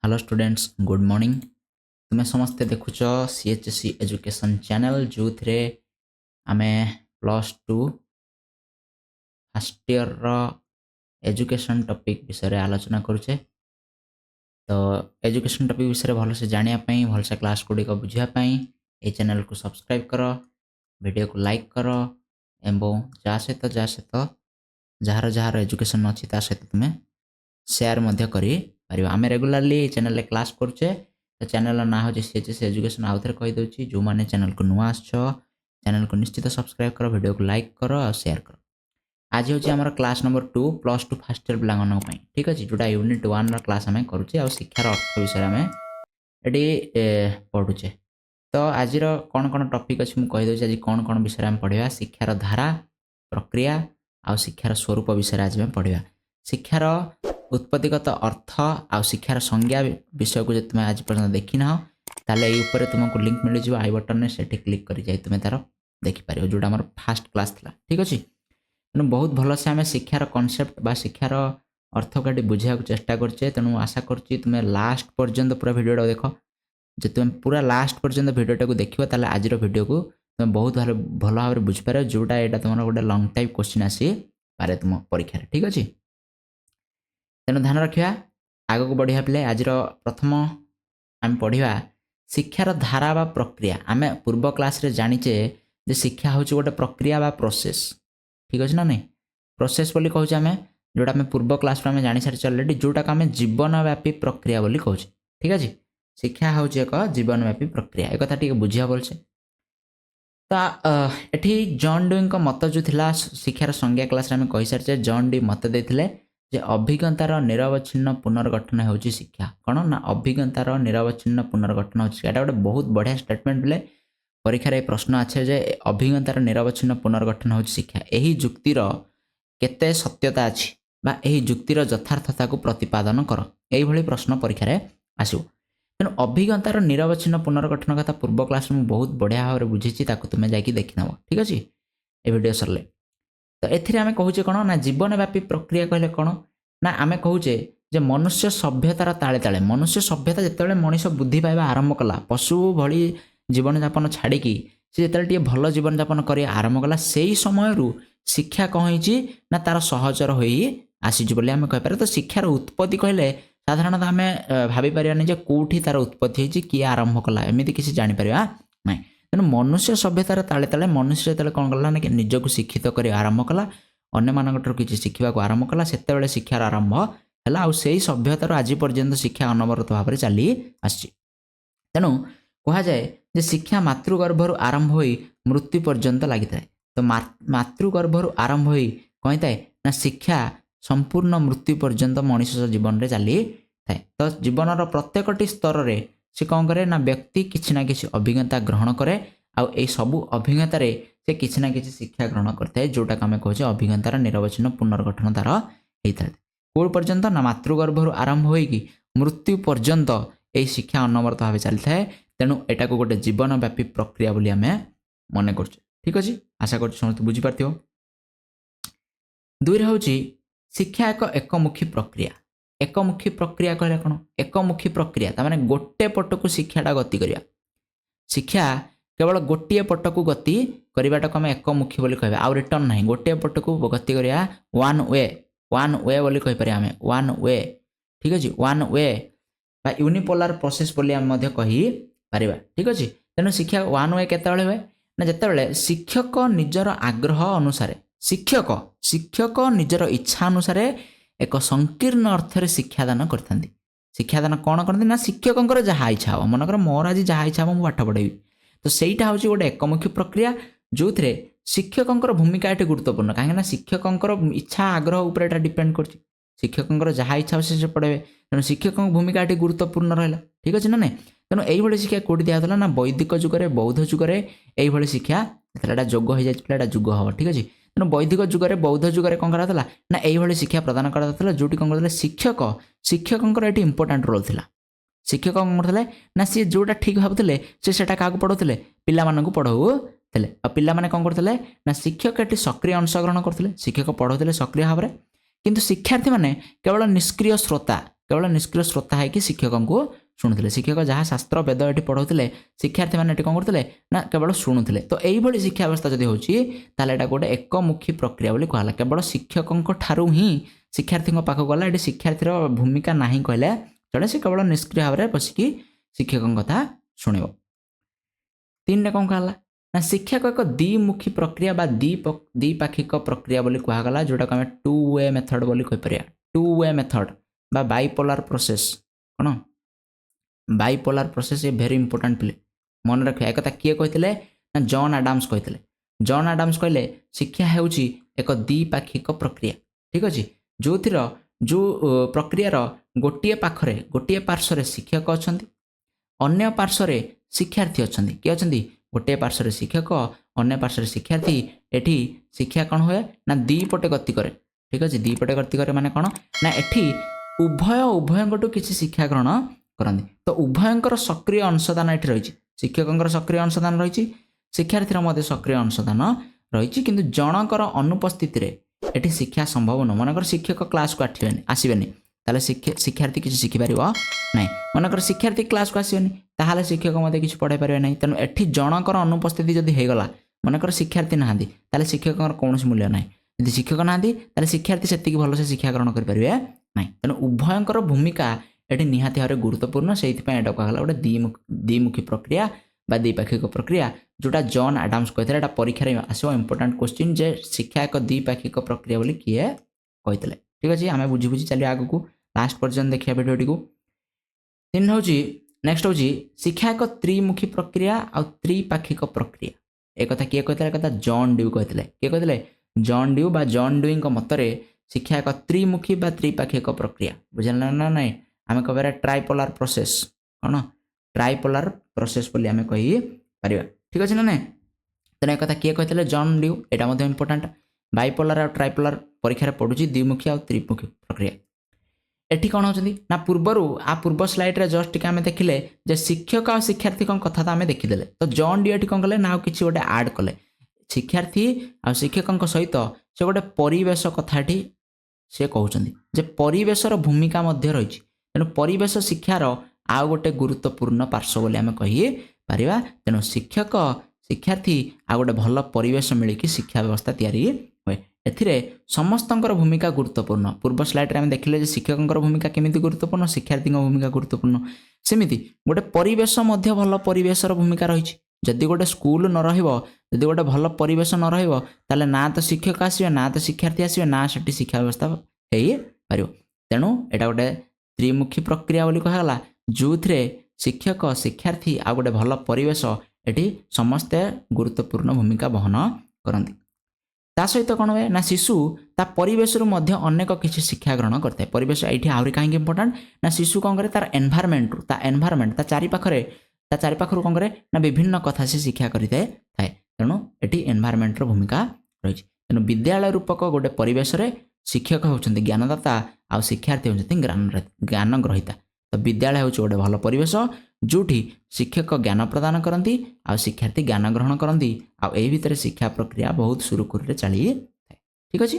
Hello students good morning. तुम्हें समस्ते देखुच CHC education channel जो थे आमे +2 फर्स्ट ईयर रो एजुकेशन टॉपिक विषय आलोचना करुचे। तो एजुकेशन टॉपिक विषय भल से जानिया पई भल से क्लास गुडी को बुझिया पई ए चैनल को सब्सक्राइब करो, वीडियो को लाइक करो एवं जा सहित जार जार एजुकेशन अच्छी ता सहित तुम्हें शेयर मध्य करी परिवा। आमे रेगुलरली चैनल क्लास करुचे। तो चैनल ना हो सीएचसी एजुकेशन आउ थे कहीदे जो मैंने चैनल को नुआ चैनल को निश्चित सब्सक्राइब करो, वीडियो को लाइक करो और शेयर करो। आज हूँ आम क्लास नंबर 2 +2 फर्स्ट ईयर पिला ठीक अच्छे जोटा यूनिट 1 रो क्लास आम करुचे आ शिक्षार अर्थ विषय आम ये पढ़ुचे। तो आज कौन कौन टॉपिक अच्छे मुझे कहीदे आज कौन कौन विषय आम पढ़ा शिक्षार धारा प्रक्रिया आ शिक्षार स्वरूप विषय आज आम पढ़ा। शिक्षार उत्पत्तिगत अर्थ आ शिक्षार संज्ञा विषय को जो तुम्हें आज पर्यटन देखी ना ताले ऊपर तुमको लिंक मिल जाए आई बटन में से क्लिक कर जाए तुम्हें तार देखिपार जोटा आम फास्ट क्लास था ठीक अच्छे। तेणु बहुत भल से आम शिक्षार कॉन्सेप्ट बा शिक्षार अर्थ को बुझा चेष्टा करचे। तेणु आशा करुच्ची तुम्हें लास्ट पर्यंत पूरा वीडियो देख जो तुम पूरा लास्ट पर्यंत वीडियो को देखो ताले आज वीडियो को तुम बहुत भल भाव में बुझीपार जोटा यहाँ तुम गोटे लंग टाइप क्वेश्चन आसी पारे तुम परीक्षा ठीक अच्छे। तेणु ध्यान रखा आग को बढ़िया पे आज प्रथम आम पढ़ा शिक्षार धारा बा प्रक्रिया। आम पूर्व क्लास रे जानिचे जे शिक्षा हूँ गोटे प्रक्रिया बा प्रोसेस ठीक अच्छे ना नहीं प्रोसेस बोली कहूँ आम जोटा आम पूर्व क्लास में जानी सारी अलरेडी जोटा आम जीवनव्यापी प्रक्रिया बोली कहूँ ठीक अच्छे। शिक्षा हूँ एक जीवनव्यापी प्रक्रिया एक कथा बुझा भलसे। तो ये जॉन डुई मत जो थिला शिक्षार संज्ञा क्लास आम कही सारी जॉन डी मत देते जे अभिज्ञतार निरवच्छिन्न पुनर्गठन होची शिक्षा। कौन ना अभिज्ञतार निरवच्छिन्न पुनर्गठन होची शिक्षा। गोटे बहुत बढ़िया स्टेटमेंट बोले परीक्षार प्रश्न आछे जे अभिज्ञतार निरवच्छिन्न पुनर्गठन होची शिक्षा। एही जुक्तिर केते सत्यता अछि बा एही जुक्तिर यथार्थता को प्रतिपादन कर एही भली प्रश्न परीक्षार आसो। तेणु अभिज्ञतार निरवच्छिन्न पुनर्गठन कथा पूर्व क्लास में बहुत बढ़िया भाव में बुझी ताकू तुम्हें जाकि देखी नब ठीक अच्छे ए वीडियो सरले। तो एथिरे आमे कहूचे कौन ना जीवनव्यापी प्रक्रिया कहले कौन ना आमे कहूचे जे मनुष्य सभ्यतार ताले ताले मनुष्य सभ्यता जितेबाला मनीष बुद्धि पाइबा आरंभ कला पशु भली जीवन यापन छाड़िकी से जो भल जीवन यापन कर आरंभ कला से समय शिक्षा कौन होती ना तार सहजर हो आसीज बोली आम कहीपर। तो शिक्षार उत्पत्ति कहले साधारणतः आम भाई पारानी जे कौटी तार उत्पत्ति होती किए आरंभ कला एमती किसी जापर ना। तेणु मनुष्य सभ्यतार ताले ताले मनुष्य जो कौन कला ना कि निजक शिक्षित कर आरंभ कला अन्य मानक किसी शिखा आरंभ कला से शिक्षार आरंभ है आ सभ्यतार आज पर्यंत शिक्षा अनवरत भाव में चली आसी। तेणु कह जाए जे शिक्षा मातृगर्भर आरंभ हो मृत्यु पर्यंत लगी था। तो मातृगर्भर आरंभ हो कही थाए ना शिक्षा संपूर्ण मृत्यु पर्यंत मनीष जीवन में चली थाए। तो जीवन प्रत्येक स्तर में से कौन करे ना व्यक्ति किसी ना किसी अभिज्ञता ग्रहण करे आउ ए सबू अभिज्ञतार से किसी ना किसी शिक्षा ग्रहण करता जोटा आम कहे अभिज्ञतार निरवच्छिन्न पुनर्गठन तार होता है कौन पर्यंत ना मातृगर्भर आरंभ हो मृत्यु पर्यंत यही शिक्षा अनवरत भाव चली था। तेणु एटा को गोटे जीवनव्यापी प्रक्रिया बोली आम मन कर ठीक अच्छे। आशा कर समस्त बुझीपार। दुई हूँ शिक्षा एक एकमुखी प्रक्रिया। एकमुखी प्रक्रिया कहले कौन एकमुखी प्रक्रिया तार गोटे पटक शिक्षाटा गति करिया शिक्षा केवल गोटे पटक गति करवाटा को आम एकमुखी बोली कहबा आउ रिटर्न ना गोटे पटक गति करिया वन वे बोली कहीपर आम वन वे ठीक अच्छे वन वे बा यूनिपोलार प्रोसेस बोली आम कही पारिबा ठीक अच्छे। तेणु शिक्षा वन वे केतेबेले हुए ना जितेबाला शिक्षक निजर आग्रह अनुसार शिक्षक निजर इच्छा अनुसार एक संकीर्ण अर्थ शिक्षादान करता। शिक्षादान कौन करते ना शिक्षक जहाँ इच्छा हो मनकर मोर आज जहाँ इच्छा हो पाठ पढ़ेबी। तो सहीटा हूँ गोटे एकमुखी प्रक्रिया जो थे शिक्षक भूमिका ये गुरुत्वपूर्ण कहीं शिक्षक इच्छा आग्रह उपर डिपेंड कर शिक्षक जहाँ इच्छा से पढ़े। तेणु शिक्षक भूमिका ये गुरुत्वपूर्ण रहा ठीक अच्छे ना नहीं। तेणु यही शिक्षा कौटी दिया ना वैदिक जुगे बौद्ध जुगे यही शिक्षा जोग हो जाए जुग हम ठीक अच्छे। तेणु वैदिक जुगे बौद्ध जुगे कौन कराला ना यही शिक्षा प्रदान कराला जोटी कौन करते शिक्षक ये इंपोर्टाट रोल था। शिक्षक कौन करते ना सी जोटा ठीक भावुले से क्या पढ़ाते पिला पढ़ाऊले पिला माने कौन करते ना शिक्षक ये सक्रिय अंशग्रहण करते शिक्षक पढ़ाते सक्रिय भाव में किंतु शिक्षार्थी माने केवल निष्क्रिय श्रोता केवल निष्क्रिय श्रोता है कि शिक्षक को शुणुले शिक्षक जहाँ शास्त्र वेद ये पढ़ाऊे शिक्षार्थी मैंने कौन करते ना केवल शुणुले तो यही शिक्षा व्यवस्था जब होता गोटे एकमुखी प्रक्रिया बोली कहला केवल शिक्षकों ठारू ही शिक्षार्थी पाख गला ये शिक्षार्थी भूमिका ना कहले चले से केवल निष्क्रिय भाव में बसिकी शिक्षकों कथा शुणव 3 कौन कहला ना शिक्षक एक द्विमुखी प्रक्रिया बा द्विपाक्षिक प्रक्रिया बोली कहगला जोटा को आम 2 वे मेथड बोली कहीपर 2 वे मेथड बा बाइपोलार प्रोसेस कौन बाइपोलार प्रोसेस ए भेरी इंपोर्टेंट पिले मन रखिए एक किए कहते ना जॉन आडाम्स कहते जॉन आडाम्स कहले शिक्षा हेउची एक द्विपाक्षिक प्रक्रिया ठीक अच्छे जो थी जो प्रक्रियार गोटे पाखरे गोटे पार्श्व शिक्षक अच्छा अन्य पार्श्व शिक्षार्थी अच्छा किए अच्छा गोटे पार्श्व शिक्षक अन्य पार्श्व शिक्षार्थी एठी शिक्षा कौन हुए ना दीपटे गति करे ठीक अच्छे दीपटे गति करे माने कौन ना एठी उभयंटू किसी शिक्षा ग्रहण करती तो उभयंकर सक्रिय अंशदान ये रही शिक्षकों सक्रिय अंशदान रही शिक्षार्थी सक्रिय अंशदान रही कि जनकर अनुपस्थित ये शिक्षा संभव नुह मनकर शिक्षक क्लास को आसबेनि ताले शिक्षार्थी किसी शिखिपार ना मनकर शिक्षार्थी क्लास को आसबेनि ताहले शिक्षक मत किसी पढ़ाई पारे ना तेणु एठी जनकर अनुपस्थिति जदि होगला मनकर शिक्षार्थी ना ताले शिक्षक कौन मूल्य ना यदि शिक्षक ना ताले शिक्षार्थी से भलसे शिक्षा ग्रहण करेंगे ना तेणु उभयंकर भूमिका ये निहाती भाव गुरुत्वपूर्ण से यहाँ कहला गोटे द्विमुखी प्रक्रिया बा द्विपाक्षिक प्रक्रिया जोटा जॉन आडाम्स कहते हैं परीक्षा आसो इंपोर्टेंट क्वेश्चन जे शिक्षा एक द्विपाक्षिक प्रक्रिया बोली किए कहते ठीक अच्छे आम बुझी बुझी चलिए आग को लास्ट पर्यटन देखिए भिडियोटी को 3 हूँ नेक्स्ट हूँ शिक्षा एक त्रिमुखी प्रक्रिया आ त्रिपाक्षिक प्रक्रिया एक कथा किए कहते एक जॉन ड्यू कहते किए कहते जॉन ड्यू बा जॉन ड्यूइंग मतरे शिक्षा एक त्रिमुखी बा त्रिपाक्षिक प्रक्रिया बुझल ना ना आम कह ट्राइपोलार प्रोसेस कौन ट्राइपोलार प्रोसेस बोली आम कहीपर ठीक अच्छे ना तेना एक कथा किए कहते जॉन ड्यू यहाँ इंपोर्टेंट बाइपोलार और ट्राइपोलार परीक्षा पड़ुची द्विमुखी और त्रिमुखी प्रक्रिया एठी कौन होती ना पूर्व स्लाइड रे जस्ट टिके आम देखिले जे शिक्षक और शिक्षार्थी कथा तो आम देखीदे तो जॉन ड्यू एठी कौन कले ना किसी गोटे आड कले शिक्षार्थी और शिक्षकों सहित से गोटे परिवेश कथाटी से कहते जे परिवेशर भूमिका रही तेणु परिवेश शिक्षार आउ गोटे गुरुत्वपूर्ण पार्श्व बोली आम कहीपर तेणु शिक्षक शिक्षार्थी आ गोटे भल परिवेश मिलिकी शिक्षा व्यवस्था तैयारी हुए एथिरे समस्तंकर भूमिका गुरुत्वपूर्ण पूर्व स्लाइड रे आम देखिले जे शिक्षकों भूमिका केमिति गुरुत्वपूर्ण शिक्षार्थी भूमिका गुरुत्वपूर्ण सेमिति गोटे परिवेश भल परिवेशर भूमिका रही जदि गोटे स्कूल न रही गोटे भल परिवेश न रही ना तो शिक्षक आसवे ना तो शिक्षार्थी आसवे ना से शिक्षा व्यवस्था हो पार तेणु यहाँ गोटे त्रिमुखी प्रक्रिया बोली कहला जो थे शिक्षक शिक्षार्थी आ गोटे भल परिवेश ये समस्ते गुरुत्वपूर्ण भूमिका वहन करती ता सहित कौन हुए ना शिशु ता परिवेश अनेक किसी शिक्षा ग्रहण करता है परिवेश ये आहरी कहीं इंपोर्टेंट ना शिशु कौन करे तार एनवायरमेंट ता चारिपाखर कौन करे ना विभिन्न कथा से शिक्षा करते तेणु ये एनवायरमेंट भूमिका रही तेणु विद्यालय रूपक गोटे परिवेश शिक्षक होती ज्ञानदाता आ शिक्षार्थी होती ज्ञान ग्रहीता तो विद्यालय हूँ गोटे भल परिवेश जोठी शिक्षक ज्ञान प्रदान करती आ शिक्षार्थी ज्ञान ग्रहण करती आई भितर शिक्षा प्रक्रिया बहुत सुरुखुरु चली ठीक अच्छे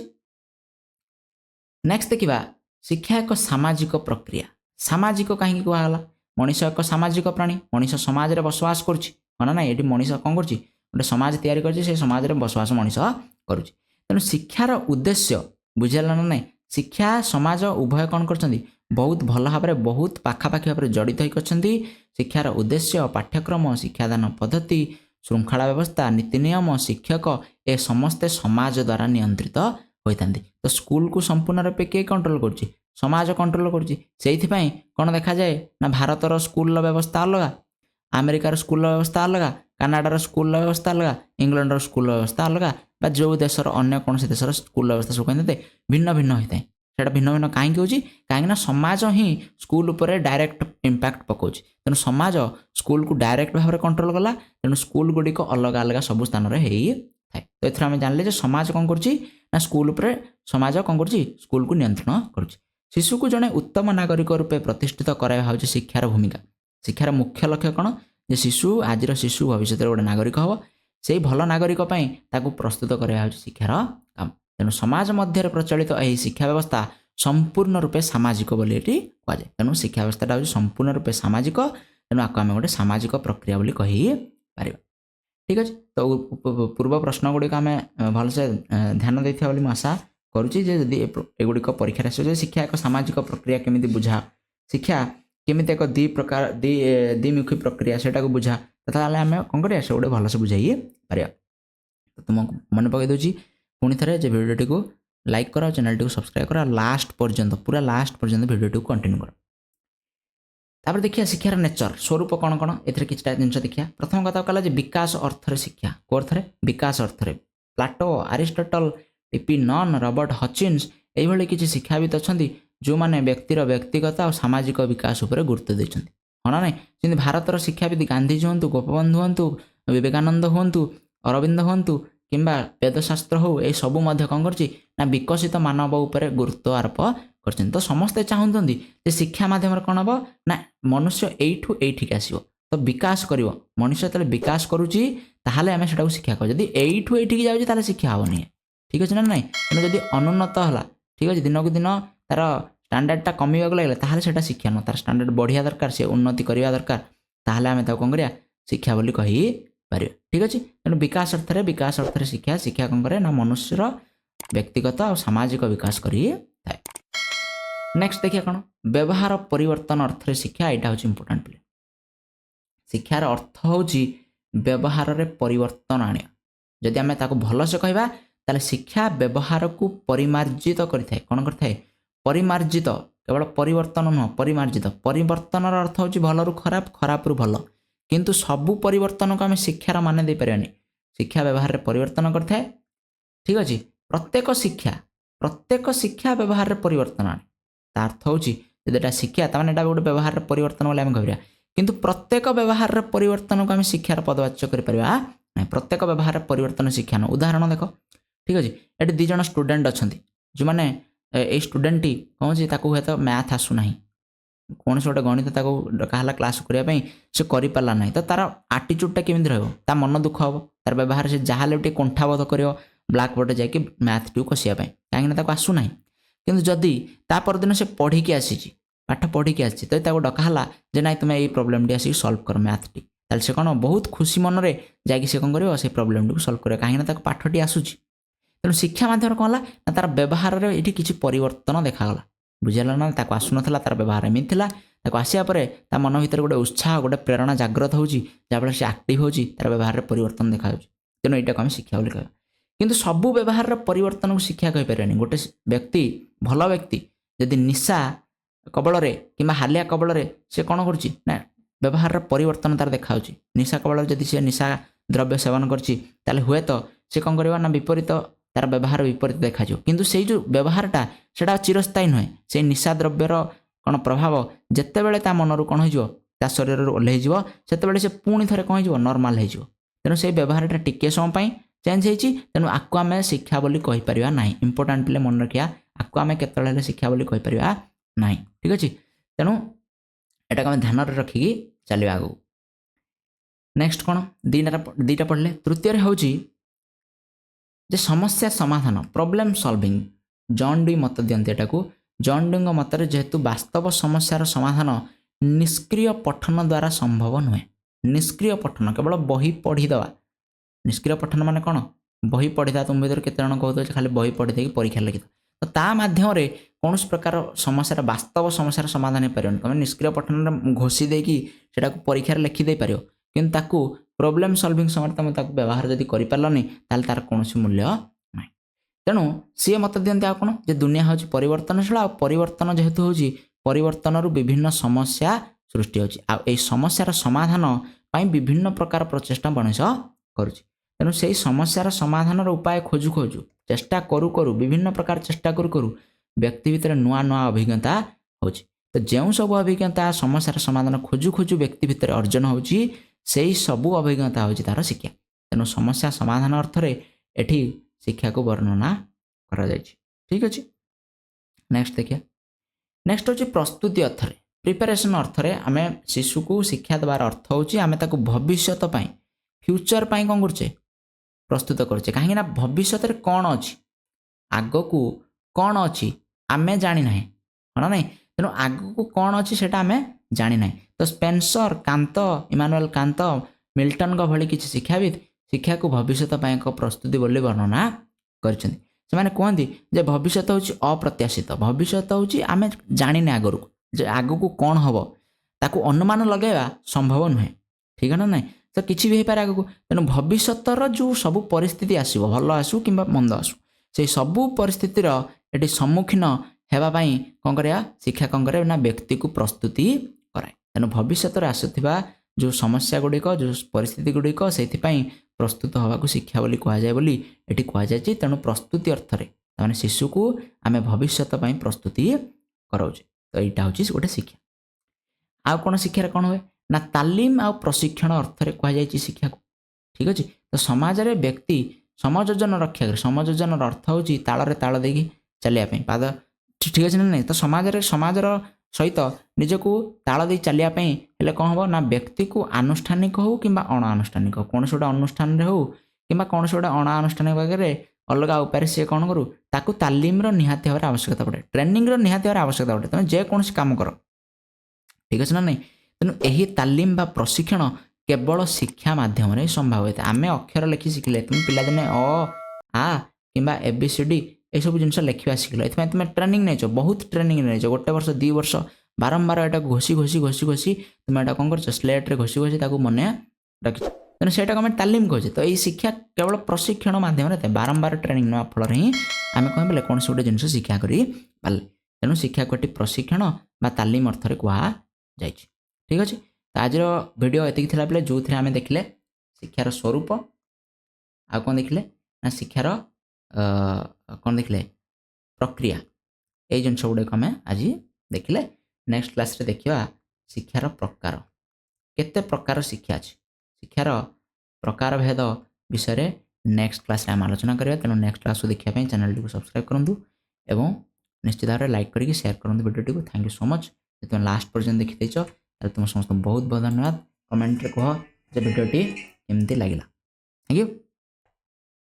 नेक्स्ट देखा शिक्षा एक सामाजिक प्रक्रिया सामाजिक कहीं कहला मनीष एक सामाजिक प्राणी मनीष समाज में बसवास करा ना ये मनीष कौन कर गोटे समाज तैयारी कर समाज में बसवास मनीष करुँच तेणु शिक्षार उद्देश्य बुझेगा ना ना शिक्षा समाज उभय कौन कर बहुत भल भाव में बहुत पाखापाखि भाव में जड़ित होती शिक्षार उद्देश्य पाठ्यक्रम शिक्षादान पद्धति श्रृंखला व्यवस्था नीति नियम शिक्षक ए समस्ते समाज द्वारा नियंत्रित होता तो स्कूल को संपूर्ण रूपे किए कंट्रोल कर समाज कंट्रोल कर कौन देखा जाए ना भारतर स्कूल व्यवस्था अलग अमेरिकार स्कूल व्यवस्था अलग कनाडार स्कूल व्यवस्था अलग इंग्लैंडर स्कूल व्यवस्था अलग बा जो देशर अन्य कौन से देशर स्कूल व्यवस्था सब कहते भिन्न भिन्न होता है से भिन्न भिन्न कहीं होची कहीं समाज ही स्कूल उपर डायरेक्ट इंपैक्ट पकाउछ तेणु समाज स्कूल को डायरेक्ट भाव में कंट्रोल कला तेणु स्कूल गुड़िक अलग अलग सब स्थान में थाए तो ये आम जानले समाज कौन कर स्कूल उपर समाज कौन कर स्कूल को नियंत्रण कर शिशु को जड़े उत्तम नागरिक रूपे प्रतिष्ठित कराया हूँ शिक्षार भूमिका शिक्षार मुख्य लक्ष्य कौन जे शिशु आज शिशु भविष्य गोटे नागरिक हम से भल नागरिक प्रस्तुत कराया शिक्षार काम तेणु समाज मध्य प्रचलित यही शिक्षा व्यवस्था संपूर्ण रूपे सामाजिक बोली एटी कह जाए तेणु शिक्षा व्यवस्था हूँ संपूर्ण रूपे सामाजिक तेणु आपको आम गोटे सामाजिक प्रक्रिया बोली कही पार ठीक अच्छे तो पूर्व प्रश्न गुड़िक आम भलसे ध्यान देता बोली आशा करुच्ची जदि एगुड़िक परीक्षा आस शिक्षा एक सामाजिक प्रक्रिया केमी बुझा शिक्षा केमी एक द्विमुखी प्रक्रिया से बुझा तो आम कौन करा से गोटे भलसे बुझाई पार तो तुमको मन पकई दूसरी पुणी थे भिडियोटी को लाइक कर चैनल टी सब्सक्राइब कर लास्ट पर्यंत पूरा लास्ट पर्यंत भिडियो कंटिन्यू कर तापर देखिए शिक्षार नेचर स्वरूप कौन कौन ए कि जिन देखिए प्रथम कथा कहला विकास अर्थरे शिक्षा को अर्थरे विकास अर्थरे Plato Aristotle TP Nunn Robert Hutchins यही किसी शिक्षाविद अच्छा जो मैंने व्यक्तिर व्यक्तिगत और सामाजिक विकास उपर गुरुत्व देते हाँ ना नहीं भारतर शिक्षाविद गांधीजी हूँ गोपबंधु हूँ विवेकानंद हूँ अरविंद हूँ किंबा वेदशास्त्र हो ये सबू कौन कर विकसित मानव उपर गुरुत्व आरोप कर तो समस्ते चाहते शिक्षा मध्यम कौन हम ना मनुष्य एठू एठिक आसो तो विकास कर मनुष्य जो विकास करुच्ची आम से शिक्षा कर जदि एठू एठिक जाऊँगी शिक्षा हेनी ठीक अच्छे ना ना जदि अनुन्नत है ठीक अच्छे दिन को दिन तार स्टैंडर्डटा कमिवाक लगे से शिक्षा न तार स्टैंडर्ड बढ़िया दरकार से उन्नति करवा दरकार ताहले आम कौन करिया शिक्षा बोली कही पार ठीक अच्छे तेणु विकास अर्थरे शिक्षा शिक्षा कौन करे ना मनुष्यर व्यक्तिगत और सामाजिक विकास करी थाए नेक्स्ट देखिए कौन व्यवहार परिवर्तन अर्थरे शिक्षा यहाँ हूँ इंपोर्टाट प्ले शिक्षार अर्थ हूँ व्यवहार रे परिवर्तन आनिया जदि आम भलसे कहवा ताले शिक्षा व्यवहार को परिमार्जित करें कौन करता है परिमार्जित केवल परिवर्तन नुह परिमार्जित परिवर्तन अर्थ हूँ भल रु खराब खराब रु भल किंतु सबू परिवर्तन को आम शिक्षार मान दे पारानी शिक्षा व्यवहार रे परिवर्तन करता है ठीक अच्छे प्रत्येक शिक्षा व्यवहार रे परिवर्तन आने अर्थ हूँ जब शिक्षा तमाने गोटे व्यवहार परिवर्तन बोले कह किंतु प्रत्येक व्यवहार रे परिवर्तन को आम शिक्षार पदवाच्य कर प्रत्येक व्यवहार परिवर्तन शिक्षा न उदाहरण देख ठीक अच्छे ये दी जन स्टूडेंट अच्छा जो मैंने ये स्टूडेंट टी कौन हुए तो मैथ आसूना कौन से गोटे गणित डकाला क्लास करने से कर ना तो तार आटीट्यूडटा केमी रा मन दुख हम तार व्यवहार से जहाँ गोटे कंठाबोध कर ब्लाक बोर्ड जाकि मैथ टी कषापी कहीं आसूना कि जदि परदिन से पढ़ी आसी पाठ पढ़ी आसी तो डकाला जे ना तुम ये प्रोब्लेम टी आसिक सल्व कर मैथ टी ताल से कौन बहुत खुशी मन में जाकि से कौन कर से प्रोब्लेम टी सल्व कर कहीं पाठटी आसूची तेणु शिक्षा माध्यम कौन है तार व्यवहार में ये किसी परिवर्तन देखागला बुझेगा ना आसून तार व्यवहार एमती आसापर मन भर गोटे उत्साह गोटे प्रेरणा जाग्रत हो जहाँफल से आक्टिव हो तार व्यवहार में परिवर्तन देखा तेणु यहाँ को आम शिक्षा बोली कह किंतु सबू व्यवहार परिवर्तन को शिक्षा कहीपर गोटे व्यक्ति भल व्यक्ति जदि निशा कबल कि हालिया कबल से कौन कर व्यवहार परिवर्तन तार देखा निशा कबल जदि से निशा द्रव्य सेवन कर हुए तो सी कौन कर विपरीत तार व्यवहार विपरीत देखा किंतु से जो व्यवहारटा से चिरस्थायी नुहे से निशा द्रव्यर कौन प्रभाव जिते बड़े मन रू कौन हो शरीर ओह्लई से से पुणी थे कौन हो नॉर्मल हो तेणु से व्यवहारटा टिके समय चेंज होती तेणु आपको आम शिक्षा बोली कहीपर ना इंपोर्टाट पिले मन रखा आपको आम केतले शिक्षा बोली कहीपर ना ठीक अच्छे तेणु यहाँ आम ध्यान रखिकी चलिए आगू नेक्स्ट कौन दीटा पढ़ले तृतीय हूँ जे समस्या समाधान प्रॉब्लम सॉल्विंग जॉन डी मत दियंती एटा को जॉन डी मतरे जेहेतु वास्तव समस्यार समाधान निष्क्रिय पठन द्वारा संभव नुहे निष्क्रिय पठन केवल बही पढ़ीदवा निष्क्रिय पठन माने कौन बही पढ़ीदा तुम भर केत जन कहते खाली बही पढ़ी परीक्षा लिखिद तो ता माध्यम कौन प्रकार समस्या वास्तव समस्यार समाधान हो पारे तुम निष्क्रिय पठन घोषी देकी परीक्षा लिखिदे पार कि प्रॉब्लम सॉल्विंग समय तुम व्यवहार जदि करपारनी तार कौन मूल्य ना तेणु सी मत दिखती कौन जे दुनिया हूँ परिवर्तनशील आ परिवर्तन जेहेतु हूँ परिवर्तन विभिन्न समस्या सृष्टि होची आ ए समस्यार समाधान पाई विभिन्न प्रकार प्रचेषा मनीष करुच्ची तेणु से समस्यार समाधान उपाय खोजु खोजु चेष्टा करू करू विभिन्न प्रकार चेष्टा करू करू व्यक्ति भितर नुआ नुआ अभिज्ञता होची तो जो सब अभिज्ञता समस्यार समाधान खोजु खोजु व्यक्ति भितर अर्जन होची से सबू अभिज्ञता होची तार शिक्षा तेणु समस्या समाधान अर्थ रे एठी शिक्षा को वर्णना करा जायछि ठीक अछि नेक्स्ट देखिए नेक्स्ट होची प्रस्तुति अर्थ रे प्रिपरेशन अर्थ रे आमे शिशु को शिक्षा देवार अर्थ होची आमे ताको भविष्यत पई फ्यूचर पई कोन करछे प्रस्तुत करछे काहे ना भविष्यत रे कोन अछि आगो को कोन अछि आमे जानी ना हाँ ना तेणु आगू कौन अच्छी से आम जानी ना तो Spencer Kant Immanuel Kant Milton भली किसी शिक्षाविद शिक्षा को भविष्य एक प्रस्तुति बोली वर्णना कर कहती जे भविष्य हूँ अप्रत्याशित भविष्य हूँ आम जानी आगु आगू को कौन हम ताकू अनुमान लगेगा संभव नुहे ठीक है ना ना तो किसी भी हो पारे आगू तेणु भविष्यर जो सब परिस्थिति आसो भल आसू कि मंद आसू से सबू परिस्थितिर ये सम्मुखीन होगापाई कौन करा शिक्षा कौन करे ना व्यक्ति को प्रस्तुति कराए तेणु भविष्य आसुवा जो समस्या गुड़िक जो परिस्थिति गुड़िक से प्रस्तुत हवा को शिक्षा बोली कहुए बोली ये कहुए तेणु प्रस्तुति अर्थ में शिशु को आम भविष्य प्रस्तुति कराऊे तो यहाँ हूँ गोटे शिक्षा आउ कौन शिक्षार कौन हुए ना तालीम आ प्रशिक्षण अर्थ में कहुई शिक्षा को ठीक अच्छे तो समाज रे व्यक्ति समयोजन रक्षा करे समयोजन अर्थ हूँ ताल ताल देकी चलियापी पाद ठीक अच्छे ना नहीं तो समाजर सहित निजक ताल दे चलियापी हेल्ले कौन हम ना व्यक्ति को आनुष्ठानिक हो कि अणानुष्ठानिक कौन से गोटे अनुष्ठान हो कि कौन से गोटे अणानुष्ठानिक भागे अलग उपाय सी कौन करूँ ताकू तालीम निहाती भाव आवश्यकता पड़े ट्रेनिंग निहाती भाव आवश्यकता पड़े तुम जेकोसी काम कर ठीक अच्छे ना नहीं तेणु यही तालीम बा प्रशिक्षण केवल शिक्षा माध्यम संभव होता है आम अक्षर लिखि शिखिले तुम पिलादिने अ आ कि ABCD ये सब जिन लिखा शिखिल ये तुम ट्रेनिंग नहीं बहुत ट्रेनिंग नहीं गोटे वर्ष 2 वर्ष बारंबार यहाँ घोषी घोषी घोषी घोषी तुम यहाँ कौन कर स्लेट्रे घोषी घोषी मन रख तेना से आम तालीम कहे तो ये शिक्षा केवल प्रशिक्षण माध्यम बारंबार ट्रेनिंग ना फल ही आम कह बोले कौन से गोटे जिन शिक्षा करें तेणु शिक्षा को प्रशिक्षण बा तालीम अर्थ में कहुई ठीक अच्छे तो आज वीडियो एतिक थिला बेले जो थे आम देखले शिक्षार स्वरूप आ कौन देखले ना शिक्षार कौन देखले प्रक्रिया ये जिन गुड़ाक आम आज देखले नेक्स्ट क्लास रे देखिए शिक्षार प्रकार केते प्रकार शिक्षा अच्छी शिक्षार प्रकार भेद विषय नेक्स्ट क्लास आम आलोचना करिया तेणु नेक्स्ट क्लास को देखिए चैनल को सब्सक्राइब करूँ एवं निश्चित भाव में लाइक करके शेयर करूँ वीडियो को थैंक यू सो मच तुम लास्ट पर्यटन देखी तुम समस्त बहुत बहुत धन्यवाद कमेंट रे कह वीडियोटी केमती लगे थैंक यू।